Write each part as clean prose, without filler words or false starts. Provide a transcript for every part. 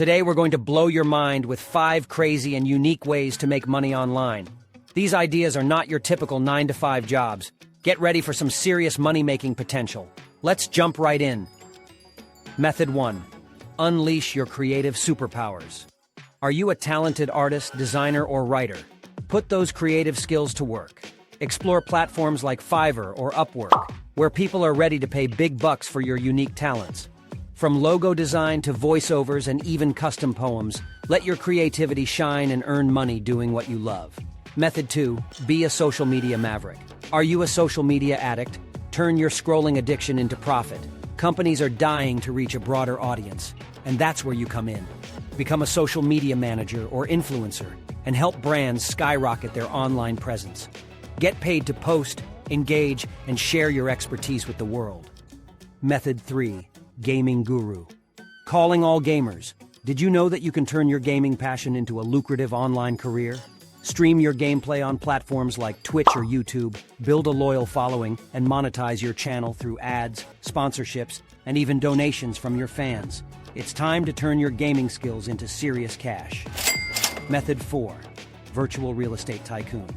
Today we're going to blow your mind with 5 crazy and unique ways to make money online. These ideas are not your typical 9-to-5 jobs. Get ready for some serious money-making potential. Let's jump right in. Method 1. Unleash your creative superpowers. Are you a talented artist, designer, or writer? Put those creative skills to work. Explore platforms like Fiverr or Upwork, where people are ready to pay big bucks for your unique talents. From logo design to voiceovers and even custom poems, let your creativity shine and earn money doing what you love. Method 2. Be a social media maverick. Are you a social media addict? Turn your scrolling addiction into profit. Companies are dying to reach a broader audience, and that's where you come in. Become a social media manager or influencer and help brands skyrocket their online presence. Get paid to post, engage, and share your expertise with the world. Method 3. Gaming guru. Calling all gamers. Did you know that you can turn your gaming passion into a lucrative online career? Stream your gameplay on platforms like Twitch or YouTube, build a loyal following, and monetize your channel through ads, sponsorships, and even donations from your fans. It's time to turn your gaming skills into serious cash. Method 4. Virtual Real Estate Tycoon.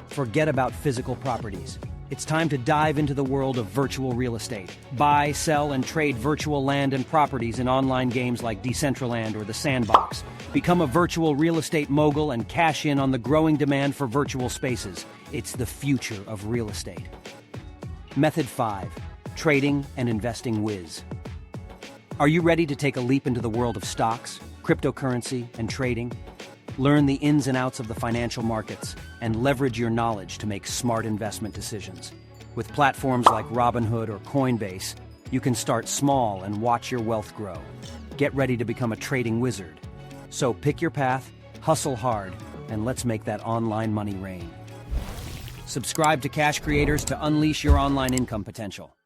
Forget about physical properties. It's time to dive into the world of virtual real estate. Buy, sell, and trade virtual land and properties in online games like Decentraland or The Sandbox. Become a virtual real estate mogul and cash in on the growing demand for virtual spaces. It's the future of real estate. Method 5. Trading and investing whiz. Are you ready to take a leap into the world of stocks, cryptocurrency, and trading? Learn the ins and outs of the financial markets and leverage your knowledge to make smart investment decisions. With platforms like Robinhood or Coinbase, you can start small and watch your wealth grow. Get ready to become a trading wizard. So pick your path, hustle hard, and let's make that online money rain. Subscribe to Cash Creators to unleash your online income potential.